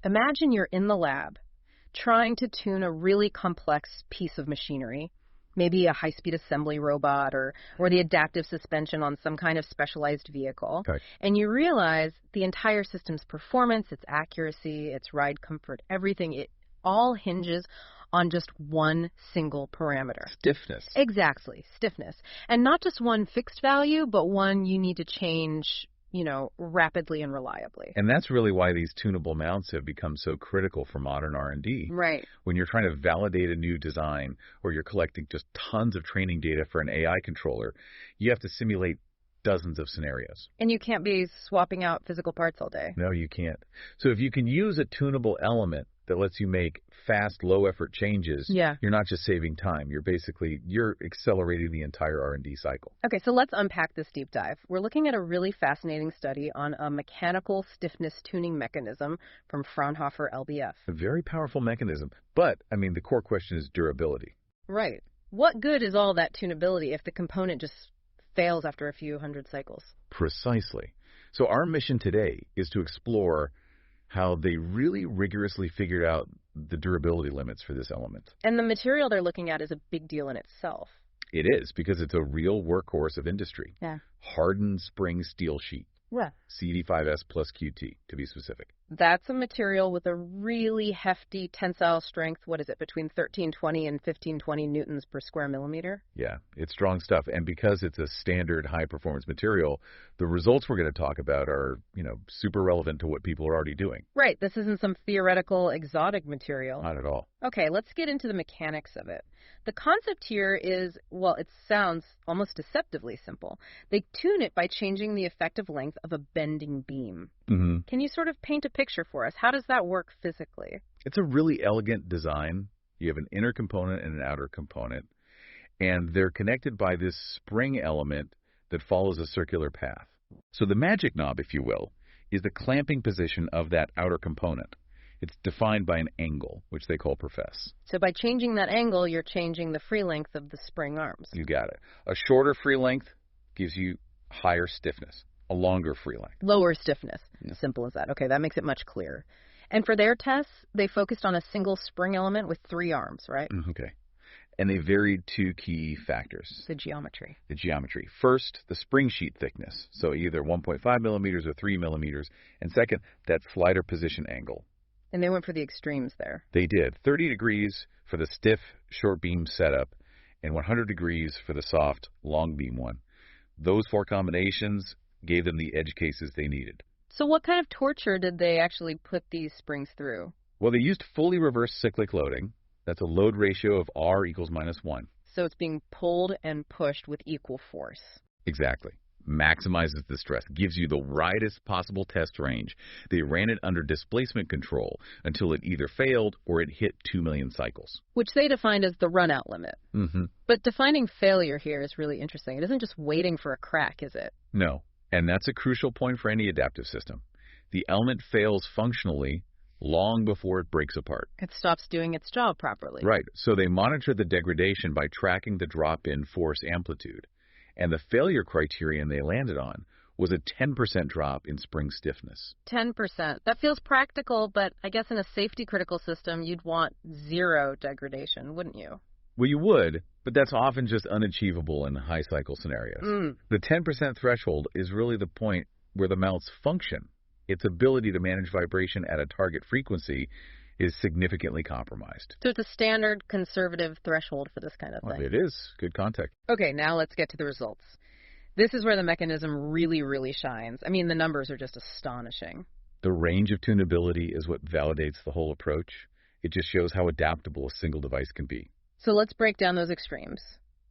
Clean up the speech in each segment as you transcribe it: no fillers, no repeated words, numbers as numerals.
Imagine you're in the lab, trying to tune a really complex piece of machinery, maybe a high-speed assembly robot or the adaptive suspension on some kind of specialized vehicle, Okay. and you realize the entire system's performance, its accuracy, its ride comfort, everything, it all hinges on just one single parameter. Stiffness. Exactly, stiffness. And not just one fixed value, but one you need to change, rapidly and reliably. And that's really why these tunable mounts have become so critical for modern R&D. Right. When you're trying to validate a new design or you're collecting just tons of training data for an AI controller, you have to simulate dozens of scenarios. And you can't be swapping out physical parts all day. No, you can't. So if you can use a tunable element that lets you make fast, low-effort changes, you're not just saving time. You're accelerating the entire R&D cycle. Okay, so let's unpack this deep dive. We're looking at a really fascinating study on a mechanical stiffness tuning mechanism from Fraunhofer LBF. A very powerful mechanism. But, the core question is durability. Right. What good is all that tunability if the component just fails after a few hundred cycles? Precisely. So our mission today is to explore how they really rigorously figured out the durability limits for this element. And the material they're looking at is a big deal in itself. It is, because it's a real workhorse of industry. Yeah. Hardened spring steel sheet. Yeah. C85S+QT, to be specific. That's a material with a really hefty tensile strength. What is it, between 1320 and 1520 newtons per square millimeter? Yeah, it's strong stuff. And because it's a standard high-performance material, the results we're going to talk about are, super relevant to what people are already doing. Right. This isn't some theoretical exotic material. Not at all. Okay, let's get into the mechanics of it. The concept here is, well, it sounds almost deceptively simple. They tune it by changing the effective length of a bending beam. Mm-hmm. Can you sort of paint a picture for us? How does that work physically? It's a really elegant design. You have an inner component and an outer component, and they're connected by this spring element that follows a circular path. So the magic knob, if you will, is the clamping position of that outer component. It's defined by an angle, which they call profess. So by changing that angle, you're changing the free length of the spring arms. You got it. A shorter free length gives you higher stiffness. A longer free length. Lower stiffness. Yeah. Simple as that. Okay, that makes it much clearer. And for their tests, they focused on a single spring element with 3 arms, right? Okay. And they varied 2 key factors. The geometry. The geometry. First, the spring sheet thickness, so either 1.5 millimeters or 3 millimeters. And second, that slider position angle. And they went for the extremes there. They did. 30 degrees for the stiff, short beam setup, and 100 degrees for the soft, long beam one. Those 4 combinations gave them the edge cases they needed. So what kind of torture did they actually put these springs through? Well, they used fully reversed cyclic loading. That's a load ratio of R equals -1. So it's being pulled and pushed with equal force. Exactly. Maximizes the stress, gives you the widest possible test range. They ran it under displacement control until it either failed or it hit 2 million cycles. Which they defined as the run-out limit. Mm-hmm. But defining failure here is really interesting. It isn't just waiting for a crack, is it? No, and that's a crucial point for any adaptive system. The element fails functionally long before it breaks apart. It stops doing its job properly. Right, so they monitor the degradation by tracking the drop in force amplitude. And the failure criterion they landed on was a 10% drop in spring stiffness. 10%. That feels practical, but I guess in a safety-critical system, you'd want 0 degradation, wouldn't you? Well, you would, but that's often just unachievable in high-cycle scenarios. The 10% threshold is really the point where the mounts function. Its ability to manage vibration at a target frequency is significantly compromised. So it's a standard conservative threshold for this kind of thing. Well, it is. Good context. Okay, now let's get to the results. This is where the mechanism really, really shines. I mean, the numbers are just astonishing. The range of tunability is what validates the whole approach. It just shows how adaptable a single device can be. So let's break down those extremes.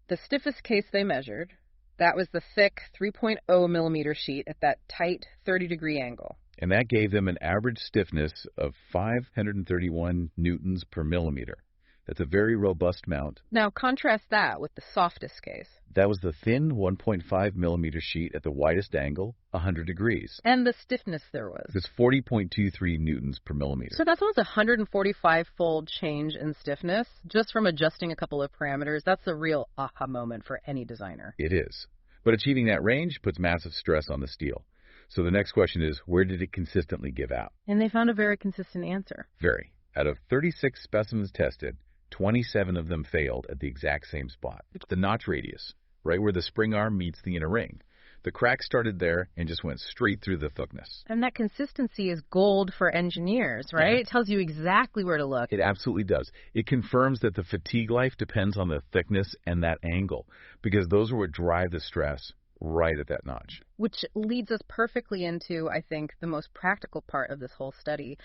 The stiffest case they measured, that was the thick 3.0 millimeter sheet at that tight 30-degree angle. And that gave them an average stiffness of 531 newtons per millimeter. That's a very robust mount. Now contrast that with the softest case. That was the thin 1.5 millimeter sheet at the widest angle, 100 degrees. And the stiffness there was? It's 40.23 newtons per millimeter. So that's almost a 145-fold change in stiffness just from adjusting a couple of parameters. That's a real aha moment for any designer. It is. But achieving that range puts massive stress on the steel. So the next question is, where did it consistently give out? And they found a very consistent answer. Very. Out of 36 specimens tested, 27 of them failed at the exact same spot. It's the notch radius, right where the spring arm meets the inner ring. The crack started there and just went straight through the thickness. And that consistency is gold for engineers, right? Yeah. It tells you exactly where to look. It absolutely does. It confirms that the fatigue life depends on the thickness and that angle, because those are what drive the stress right at that notch. Which leads us perfectly into, I think, the most practical part of this whole study.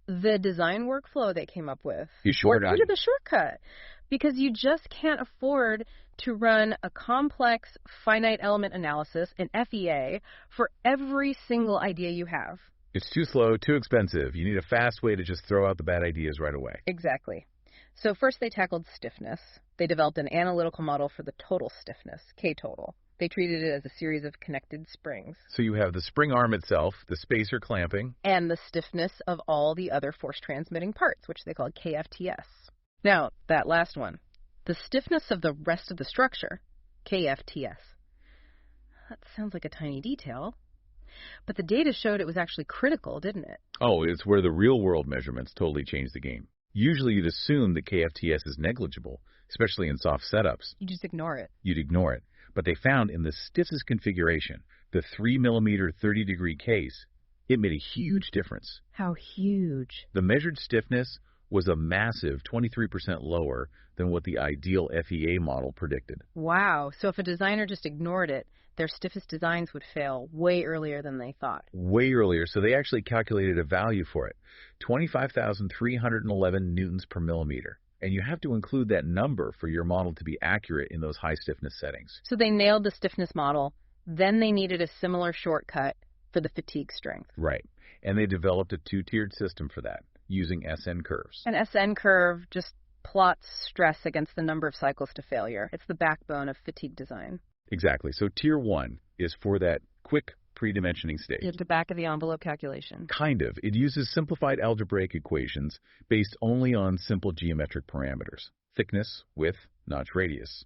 The design workflow they came up with. You Where did the shortcut? Because you just can't afford to run a complex finite element analysis in FEA for every single idea you have. It's too slow, too expensive. You need a fast way to just throw out the bad ideas right away. Exactly. So first they tackled stiffness. They developed an analytical model for the total stiffness, K-total. They treated it as a series of connected springs. So you have the spring arm itself, the spacer clamping, and the stiffness of all the other force-transmitting parts, which they called KFTS. Now, that last one, the stiffness of the rest of the structure, KFTS. That sounds like a tiny detail, but the data showed it was actually critical, didn't it? Oh, it's where the real-world measurements totally change the game. Usually you'd assume that KFTS is negligible, especially in soft setups. You just ignore it. You'd ignore it. But they found in the stiffest configuration, the 3 millimeter 30-degree case, it made a huge difference. How huge? The measured stiffness was a massive 23% lower than what the ideal FEA model predicted. Wow. So if a designer just ignored it, their stiffest designs would fail way earlier than they thought. Way earlier. So they actually calculated a value for it, 25,311 newtons per millimeter. And you have to include that number for your model to be accurate in those high stiffness settings. So they nailed the stiffness model. Then they needed a similar shortcut for the fatigue strength. Right. And they developed a two-tiered system for that, using SN curves. An SN curve just plots stress against the number of cycles to failure. It's the backbone of fatigue design. Exactly. So tier 1 is for that quick pre-dimensioning stage. It's the back of the envelope calculation. Kind of. It uses simplified algebraic equations based only on simple geometric parameters, thickness, width, notch radius,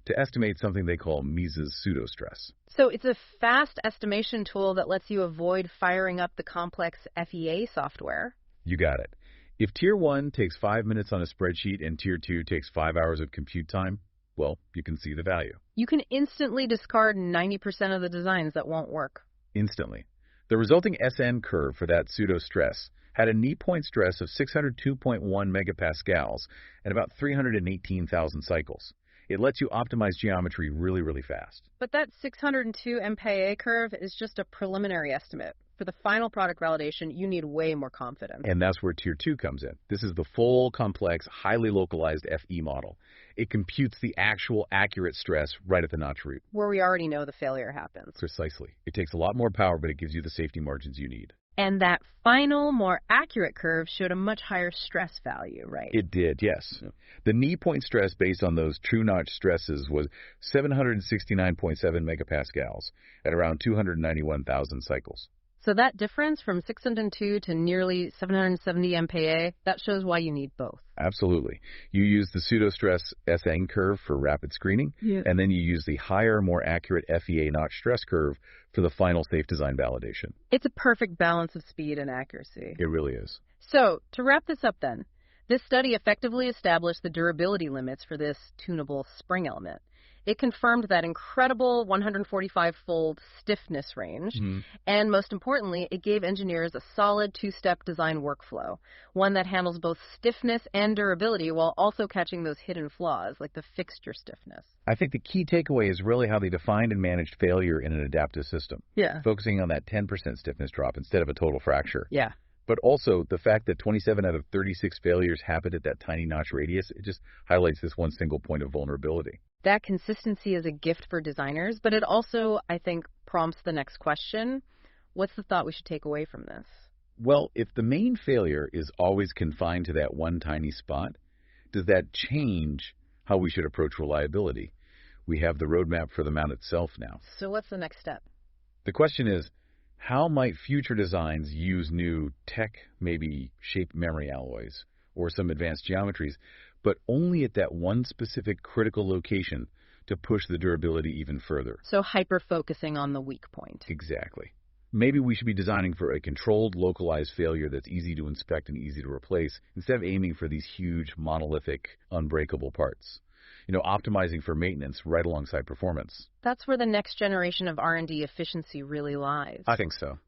to estimate something they call Mises pseudostress. So it's a fast estimation tool that lets you avoid firing up the complex FEA software. You got it. If Tier 1 takes 5 minutes on a spreadsheet and Tier 2 takes 5 hours of compute time, well, you can see the value. You can instantly discard 90% of the designs that won't work. Instantly. The resulting SN curve for that pseudo-stress had a knee point stress of 602.1 megapascals and about 318,000 cycles. It lets you optimize geometry really, really fast. But that 602 MPa curve is just a preliminary estimate. For the final product validation, you need way more confidence. And that's where Tier 2 comes in. This is the full, complex, highly localized FE model. It computes the actual accurate stress right at the notch root. Where we already know the failure happens. Precisely. It takes a lot more power, but it gives you the safety margins you need. And that final, more accurate curve showed a much higher stress value, right? It did, yes. The knee point stress based on those true notch stresses was 769.7 megapascals at around 291,000 cycles. So that difference from 602 to nearly 770 MPa, that shows why you need both. Absolutely. You use the pseudo-stress SN curve for rapid screening, and then you use the higher, more accurate FEA notch stress curve for the final safe design validation. It's a perfect balance of speed and accuracy. It really is. So, to wrap this up then, this study effectively established the durability limits for this tunable spring element. It confirmed that incredible 145-fold stiffness range, and most importantly, it gave engineers a solid two-step design workflow, one that handles both stiffness and durability while also catching those hidden flaws, like the fixture stiffness. I think the key takeaway is really how they defined and managed failure in an adaptive system, focusing on that 10% stiffness drop instead of a total fracture. Yeah. But also the fact that 27 out of 36 failures happened at that tiny notch radius, it just highlights this one single point of vulnerability. That consistency is a gift for designers, but it also, I think, prompts the next question. What's the thought we should take away from this? Well, if the main failure is always confined to that one tiny spot, does that change how we should approach reliability? We have the roadmap for the mount itself now. So what's the next step? The question is, how might future designs use new tech, maybe shape memory alloys, or some advanced geometries, but only at that one specific critical location to push the durability even further? So hyper-focusing on the weak point. Exactly. Maybe we should be designing for a controlled, localized failure that's easy to inspect and easy to replace, instead of aiming for these huge, monolithic, unbreakable parts. Optimizing for maintenance right alongside performance. That's where the next generation of R&D efficiency really lies. I think so.